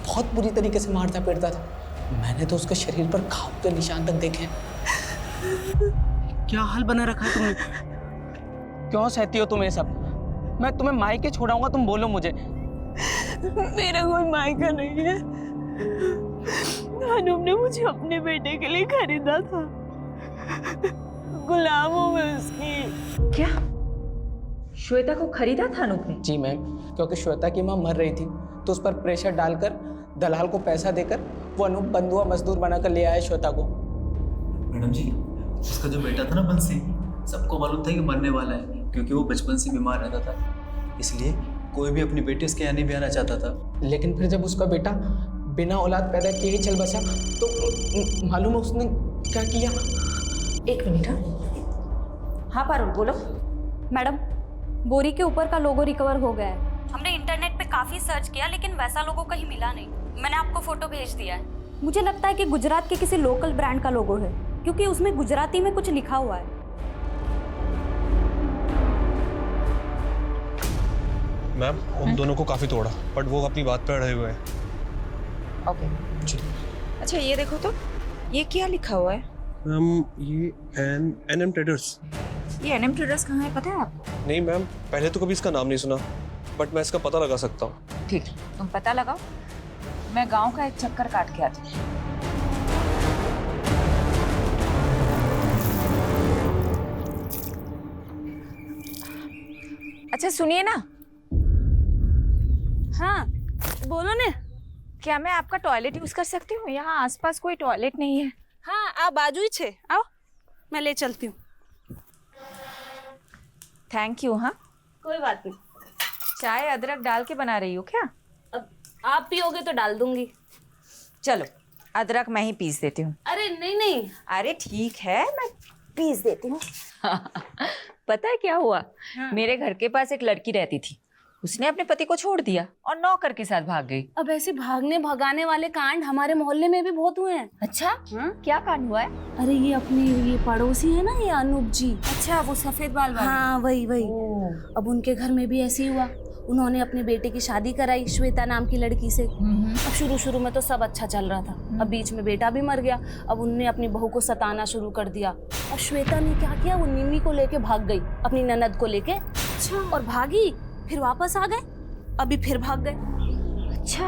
बहुत बुरी तरीके से मारता पीटता था। मैंने तो उसके शरीर पर घाव के निशान तक देखे। क्या हाल बना रखा है तुमने? क्यों सहती हो तुम ये सब? मैं तुम्हें मायके छोड़ाऊंगा, तुम बोलो मुझे।
मेरा कोई मायका नहीं है। अनूप ने मुझे अपने बेटे के लिए खरीदा था। गुलाम हूँ मैं उसकी।
क्या? श्वेता को खरीदा था अनूप ने?
जी मैम, क्योंकि श्वेता की माँ मर रही थी तो उस पर प्रेशर डालकर दलाल को पैसा देकर वो अनूप बंधुआ मजदूर बनाकर ले आया श्वेता को।
मैडम जी, उसका जो बेटा था ना बंसी, सबको मालूम था कि मरने वाला है, क्योंकि वो बचपन से बीमार रहता था, इसलिए कोई भी अपनी बेटी उसके यहाँ नहीं भी आना चाहता था।
लेकिन फिर जब उसका बेटा बिना औलाद पैदा किए ही चल बसा तो मालूम है उसने क्या किया?
एक मिनट। हाँ पारुल, बोलो।
मैडम, बोरी के ऊपर का लोगो रिकवर हो गया है। हमने इंटरनेट पे काफी सर्च किया लेकिन वैसा लोगो कहीं मिला नहीं। मैंने आपको फोटो भेज दिया है। मुझे लगता है कि गुजरात के किसी लोकल ब्रांड का लोगो है, क्योंकि उसमें गुजराती में कुछ लिखा हुआ है।
मैम, उन दोनों को काफी तोड़ा, बट वो अपनी बात पर अड़े हुए हैं।
ओके जी। अच्छा ये देखो तो, ये क्या लिखा हुआ है?
मैम, ये एनएम ट्रेडर्स।
ये एनएम ट्रेडर्स कहाँ है, पता है आपको?
नहीं मैम, पहले तो कभी इसका नाम नहीं सुना, बट मैं इसका पता लगा सकता हूँ।
ठीक, तुम पता लगाओ, मैं गांव का एक चक्कर काट के आती हूँ। अच्छा सुनिए ना।
हाँ बोलो ने।
क्या मैं आपका टॉयलेट यूज कर सकती हूँ? यहाँ आसपास कोई टॉयलेट नहीं है।
हाँ, आप बाजू ही छे, आओ मैं ले चलती हूँ।
Thank you. हाँ
कोई बात नहीं।
चाय अदरक डाल के बना रही हो क्या?
अब आप पियोगे तो डाल दूंगी।
चलो अदरक मैं ही पीस देती हूँ।
अरे नहीं नहीं।
अरे ठीक है, मैं पीस देती हूँ। पता है क्या हुआ?
हाँ।
मेरे घर के पास एक लड़की रहती थी, उसने अपने पति को छोड़ दिया और नौकर के साथ भाग गई।
अब ऐसे भागने भगाने वाले कांड हमारे मोहल्ले में भी बहुत हुए हैं।
अच्छा?
हाँ?
क्या कांड हुआ है?
अरे ये अपने ये पड़ोसी है ना, ये अनूप जी।
अच्छा, वो सफेद बाल वाले?
हाँ वही। अब उनके घर में भी ऐसे ही हुआ। उन्होंने अपने बेटे की शादी कराई श्वेता नाम की लड़की से। अब शुरू में तो सब अच्छा चल रहा था, अब बीच में बेटा भी मर गया। अब उनने अपनी बहू को सताना शुरू कर दिया। अब श्वेता ने क्या किया, वो निम्मी को लेके भाग गई, अपनी ननद को लेके। अच्छा। और भागी, फिर वापस आ गए, अभी फिर भाग गए।
अच्छा,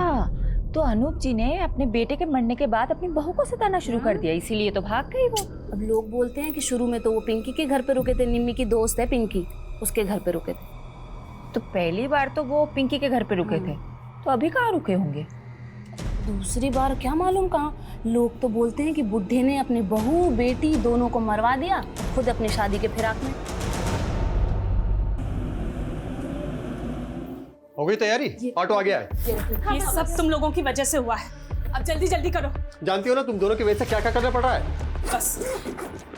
तो अनूप जी ने अपने बेटे के मरने के बाद अपनी बहू को सताना शुरू कर दिया, इसीलिए तो भाग गई वो।
अब लोग बोलते हैं कि शुरू में तो वो पिंकी के घर पे रुके थे, निम्मी की दोस्त है पिंकी, उसके घर पे रुके थे।
तो पहली बार तो वो पिंकी के घर पे रुके थे, तो अभी कहाँ रुके होंगे?
दूसरी बार क्या मालूम कहाँ। लोग तो बोलते हैं कि बुढ़े ने अपनी बहू बेटी दोनों को मरवा दिया, खुद अपनी शादी के फिराक में।
हो गई तैयारी? ऑटो आ गया है।
ये सब तुम लोगों की वजह से हुआ है। अब जल्दी जल्दी करो।
जानती हो ना तुम दोनों की वजह से क्या क्या करना पड़ रहा है।
बस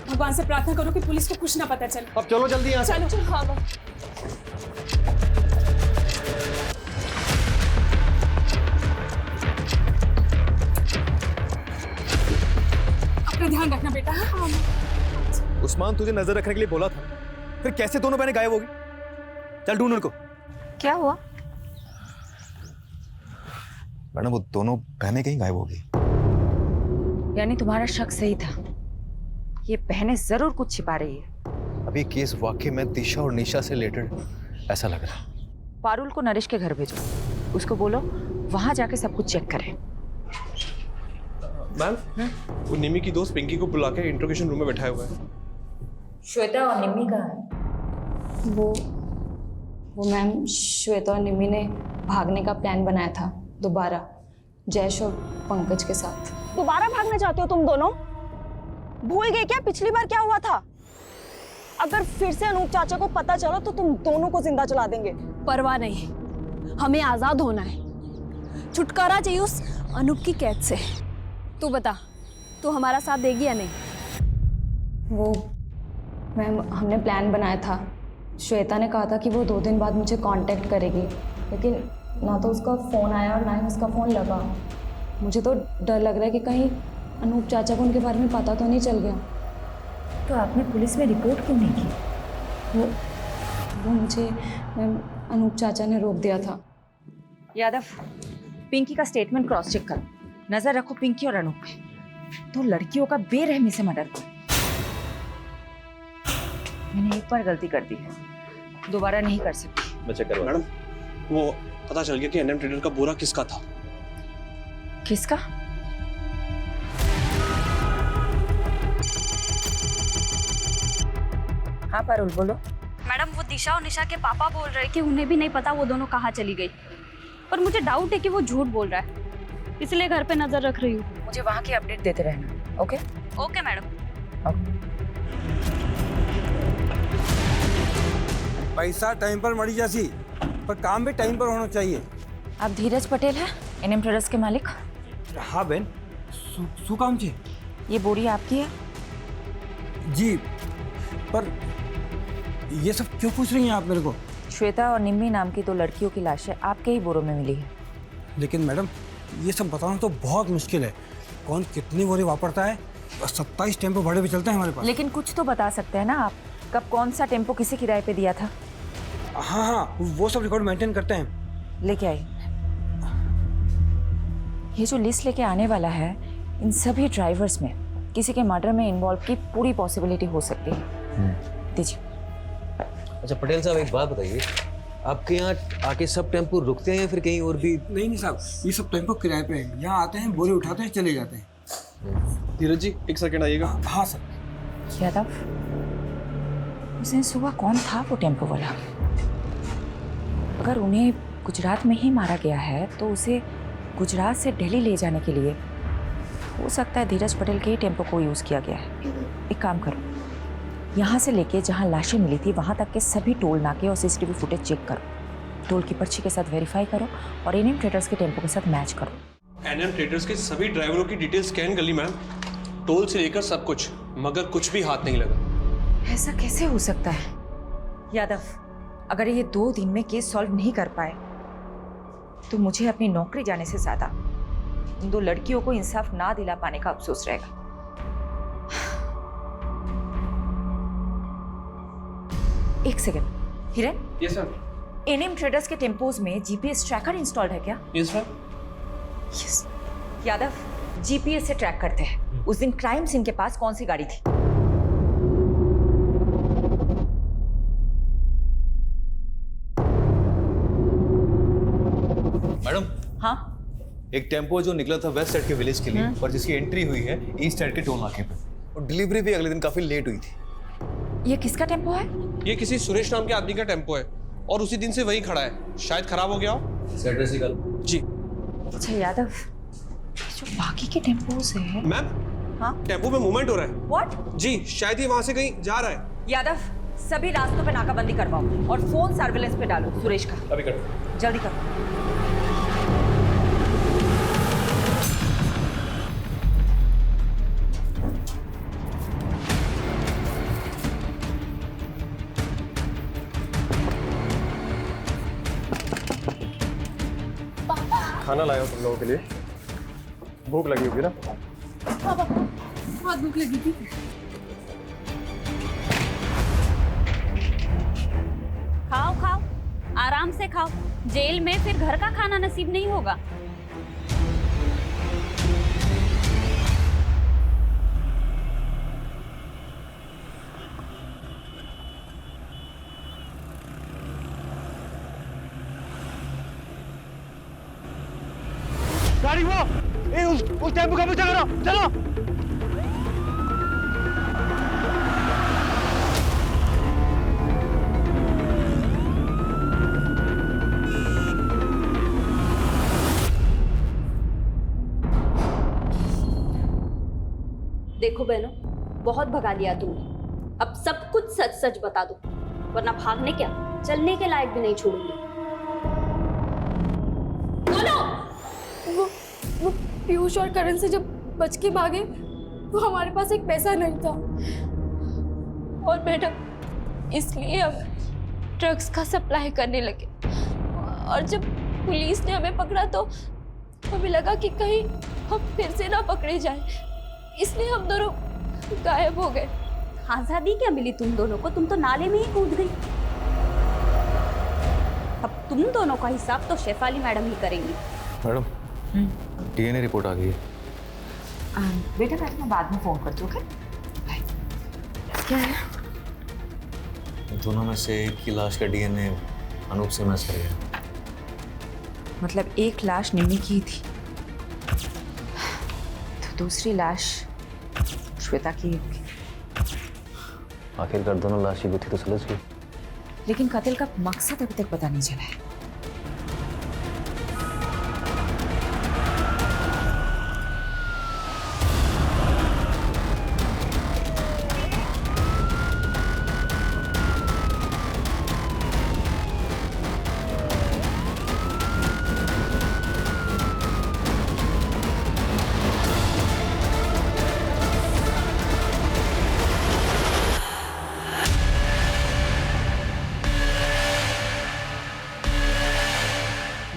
भगवान से प्रार्थना करो कि पुलिस को कुछ ना पता चले।
अब चलो जल्दी यहाँ से।
चलो। हाँ अपना ध्यान रखना बेटा।
उस्मान तुझे नजर रखने के लिए बोला था, फिर कैसे दोनों बहनें गायब होगी? चल ढूंढ उनको।
क्या हुआ?
मैडम वो दोनों बहनें कहीं गायब हो गई।
यानी तुम्हारा शक सही था, ये बहनें जरूर कुछ छिपा रही है।
अभी केस वाकई में दिशा और निशा से रिलेटेड ऐसा लग रहा है।
पारुल को नरेश के घर भेजो, उसको बोलो वहां जाके सब कुछ चेक करे।
मैम वो निमी की दोस्त पिंकी को बुला के इंट्रोगेशन रूम में बैठाया हुआ है।
श्वेता और निम्मी कहाँ है?
वो मैम श्वेता और निम्मी ने भागने का प्लान बनाया था दोबारा, जयेश और पंकज के साथ।
दोबारा भागना चाहते हो तुम दोनों? भूल गए क्या पिछली बार क्या हुआ था? अगर फिर से अनूप चाचा को पता चला तो तुम दोनों को जिंदा जला देंगे।
परवाह नहीं, हमें आजाद होना है, छुटकारा चाहिए उस अनूप की कैद से। तू बता, तू हमारा साथ देगी या नहीं?
वो मैम हमने प्लान बनाया था, श्वेता ने कहा था कि वो 2 दिन बाद मुझे कांटेक्ट करेगी, लेकिन ना तो उसका फ़ोन आया और ना ही उसका फ़ोन लगा। मुझे तो डर लग रहा है कि कहीं अनूप चाचा को उनके बारे में पता तो नहीं चल गया।
तो आपने पुलिस में रिपोर्ट क्यों नहीं की?
वो मुझे मैम अनूप चाचा ने रोक दिया था।
यादव, पिंकी का स्टेटमेंट क्रॉस चेक करो, नजर रखो पिंकी और अनूप पे। तो लड़कियों का बेरहमी से मर्डर कर। मैंने एक बार गलती कर दी है, दोबारा नहीं कर सकती।
मैं चेक करवा। मैडम वो पता चल गया कि एनएम ट्रेडर का बोरा किसका था।
किसका? हाँ पारुल बोलो।
मैडम वो दिशा और निशा के पापा बोल रहे कि उन्हें भी नहीं पता वो दोनों कहाँ चली गई, पर मुझे डाउट है कि वो झूठ बोल रहा है, इसलिए घर पे नजर रख रही हूँ।
मुझे वहाँ की अपडेट देते रहना। Okay
okay madam.
पैसा टाइम पर मरी जासी, पर काम भी टाइम पर होना चाहिए।
आप धीरज पटेल है, एनएम ट्रेडर्स के मालिक?
हाँ बहन, सु काम जी।
ये बोरी आपकी है?
जी, पर ये सब क्यों पूछ रही हैं आप मेरे को?
श्वेता और निम्मी नाम की 2 लड़कियों की लाशें आपके ही बोरों में मिली है।
लेकिन मैडम ये सब बताना तो बहुत मुश्किल है, कौन कितनी बोरी वापरता है। 27 टेम्पो भाड़े पे चलते हैं हमारे पास।
लेकिन कुछ तो बता सकते हैं ना आप, कब कौन सा टेम्पो किसे किराए पे दिया था?
हाँ, वो सब रिकॉर्ड मेंटेन करते हैं।
लेके आइए। ये जो लिस्ट लेके आने वाला है, इन सभी ड्राइवर्स में किसी के मर्डर में इन्वॉल्व की पूरी पॉसिबिलिटी हो सकती है। दीजिए।
अच्छा पटेल साहब एक बात बताइए, आपके यहाँ आके सब टेम्पो रुकते हैं या फिर कहीं और भी?
नहीं साहब, ये सब टेम्पो किराए पे हैं, यहाँ आते हैं, बोरे उठाते हैं, चले जाते हैं।
धीरज जी 1 सेकंड आइएगा।
हाँ सर।
यादव, उस दिन सुबह कौन था वो टेम्पो वाला? अगर उन्हें गुजरात में ही मारा गया है तो उसे गुजरात से दिल्ली ले जाने के लिए हो सकता है धीरज पटेल के ही टेम्पो को यूज़ किया गया है। एक काम करो, यहाँ से लेके जहाँ लाशें मिली थी वहाँ तक के सभी टोल नाके और सीसीटीवी फुटेज चेक करो, टोल की पर्ची के साथ वेरीफाई करो और एनएम ट्रेडर्स के टेम्पो के साथ मैच करो।
एनएम ट्रेडर्स के सभी ड्राइवरों की डिटेल स्कैन कर ली मैम, टोल से लेकर सब कुछ, मगर कुछ भी हाथ नहीं लगा।
ऐसा कैसे हो सकता है यादव? अगर ये 2 दिन में केस सॉल्व नहीं कर पाए तो मुझे अपनी नौकरी जाने से ज्यादा उन 2 लड़कियों को इंसाफ ना दिला पाने का अफसोस रहेगा। एक सेकंड हिरन।
Yes sir.
एनएम ट्रेडर्स के टेम्पोज में जीपीएस ट्रैकर इंस्टॉल्ड है क्या?
Yes sir.
Yes. Yadav, GPS से ट्रैक करते हैं उस दिन क्राइम सीन के पास कौन सी गाड़ी थी।
मैडम।
हाँ
एक टेम्पो जो निकला था वेस्ट साइड के विलेज के लिए और जिसकी एंट्री हुई है ईस्ट साइड के टोल नाके पे, और डिलीवरी भी अगले दिन काफी लेट हुई थी।
ये किसका टेम्पो है?
ये किसी सुरेश नाम के आदमी का टेम्पो है और उसी दिन से वही खड़ा है, शायद खराब हो गया हो।
सैटरडे कल
जी।
अच्छा यादव, जो बाकी के टेम्पोस है।
मैम,
हाँ
टेम्पो में मूवमेंट हो रहा है।
व्हाट?
जी, शायद ये वहां से कहीं जा रहा है।
यादव, सभी रास्तों पे नाकाबंदी करवाओ और फोन सर्विलेंस पे डालो सुरेश का।
अभी कर।
जल्दी करो।
खाना लाया हूं तुम लोगों के लिए, भूख लगी होगी ना?
पापा बहुत भूख लगी थी।
खाओ खाओ, आराम से खाओ, जेल में फिर घर का खाना नसीब नहीं होगा।
गाड़ी वो उस टेम्पो का पीछा करो, चलो।
देखो बहनों, बहुत भगा लिया तुमने, अब सब कुछ सच सच बता दो, वरना भागने क्या चलने के लायक भी नहीं छोड़ूंगी। बोलो।
वो पीयूष और करण से जब बच के भागे तो हमारे पास एक पैसा नहीं था, और मैडम इसलिए हम ड्रग्स का सप्लाई करने लगे, और जब पुलिस ने हमें पकड़ा तो हमें लगा कि कहीं हम फिर से ना पकड़े जाएं, इसलिए हम दोनों गायब हो गए।
आजादी क्या मिली तुम दोनों को? तुम तो नाले में ही कूद गई। अब तुम दोनों का हिसाब तो शेफाली मैडम ही करेंगी।
मैडम, डीएनए रिपोर्ट आ गई है।
बेटा मैं बाद में फोन करती हूँ। ओके? क्या है?
दोनों में से एक की लाश का डीएनए अनूप से मैच कर गया।
मतलब एक लाश निम्मी की थी, तो दूसरी लाश श्वेता की होगी।
आखिरकार दोनों लाशें गुत्थी तो सुलझ गई,
लेकिन कत्ल का मकसद अभी तक पता नहीं चला है।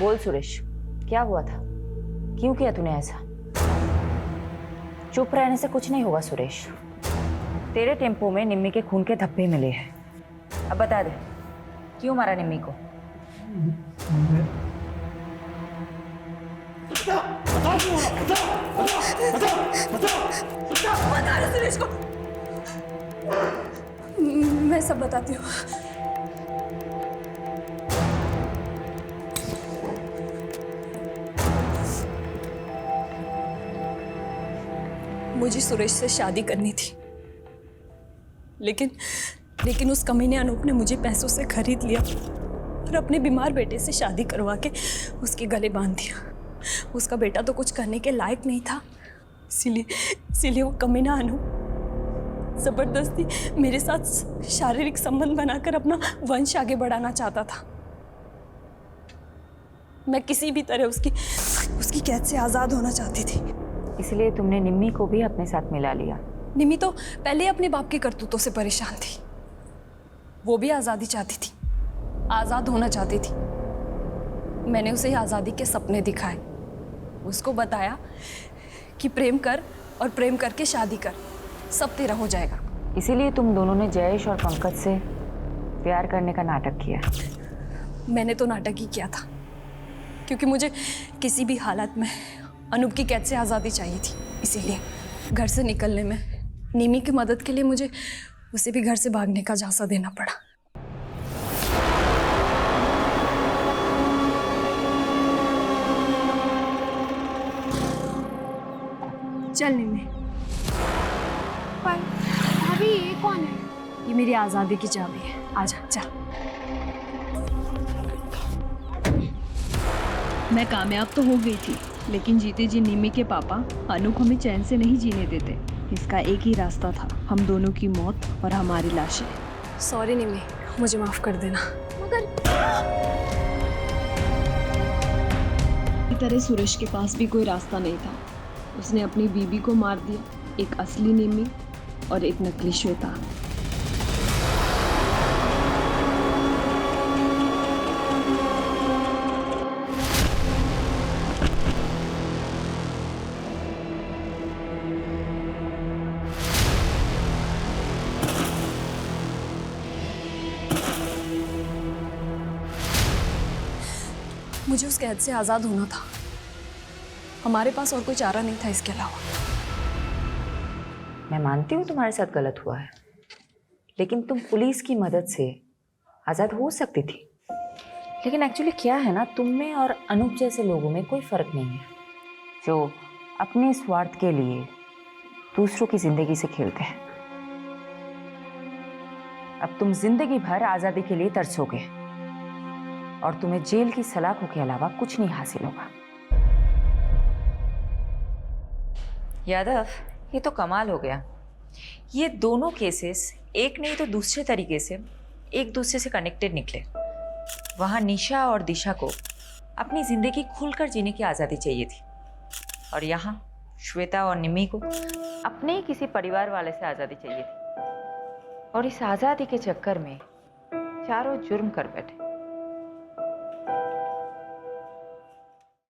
बोल सुरेश, क्या हुआ था? क्यों किया तूने ऐसा? चुप रहने से कुछ नहीं होगा सुरेश। तेरे टेम्पो में निम्मी के खून के धब्बे मिले हैं। अब बता दे, क्यों मारा निम्मी को?
बता सुरेश को। मैं सब बताती हूँ। मुझे सुरेश से शादी करनी थी, लेकिन उस कमीने अनूप ने मुझे पैसों से खरीद लिया और अपने बीमार बेटे से शादी करवा के उसके गले बांध दिया। उसका बेटा तो कुछ करने के लायक नहीं था, इसीलिए वो कमीना अनूप जबरदस्ती मेरे साथ शारीरिक संबंध बनाकर अपना वंश आगे बढ़ाना चाहता था। मैं किसी भी तरह उसकी कैद से आज़ाद होना चाहती थी।
इसलिए तुमने निम्मी को भी अपने साथ मिला लिया?
निम्मी तो पहले अपने बाप की करतूतों से परेशान थी। वो भी आज़ादी चाहती थी, आज़ाद होना चाहती थी। मैंने उसे आज़ादी के सपने दिखाए, उसको बताया कि प्रेम कर और प्रेम करके शादी कर, सब तेरा हो जाएगा।
इसीलिए तुम दोनों ने जयेश और पंकज से प्यार करने का नाटक किया?
मैंने तो नाटक ही किया था, क्योंकि मुझे किसी भी हालत में अनूप की कैद से आज़ादी चाहिए थी। इसीलिए घर से निकलने में निमी की मदद के लिए मुझे उसे भी घर से भागने का झांसा देना पड़ा।
चल निम्मी।
पर भाभी ये कौन है?
ये मेरी आज़ादी की चाबी है, आजा चल।
मैं कामयाब तो हो गई थी, लेकिन जीते जी निम्मी के पापा अनूप हमें चैन से नहीं जीने देते। इसका एक ही रास्ता था, हम दोनों की मौत और हमारी लाशें।
सॉरी निम्मी, मुझे माफ कर देना।
मगर
इस तरह सुरेश के पास भी कोई रास्ता नहीं था। उसने अपनी बीबी को मार दिया, एक असली निम्मी और एक नकली श्वेता।
मुझे उस कैद से आज़ाद होना था। हमारे पास और कोई चारा नहीं था इसके अलावा।
मैं मानती हूँ तुम्हारे साथ गलत हुआ है, लेकिन तुम पुलिस की मदद से आज़ाद हो सकती थी। लेकिन एक्चुअली क्या है ना, तुम में और अनूप जैसे लोगों में कोई फ़र्क नहीं है, जो अपने स्वार्थ के लिए दूसरों की ज़िंदगी से खेलते हैं। अब तुम जिंदगी भर आज़ादी के लिए तरसोगे और तुम्हें जेल की सलाखों के अलावा कुछ नहीं हासिल होगा। यादव, ये तो कमाल हो गया। ये दोनों केसेस एक नहीं तो दूसरे तरीके से एक दूसरे से कनेक्टेड निकले। वहाँ निशा और दिशा को अपनी ज़िंदगी खुलकर जीने की आज़ादी चाहिए थी, और यहाँ श्वेता और निम्मी को अपने ही किसी परिवार वाले से आज़ादी चाहिए थी। और इस आज़ादी के चक्कर में चारों जुर्म कर बैठे।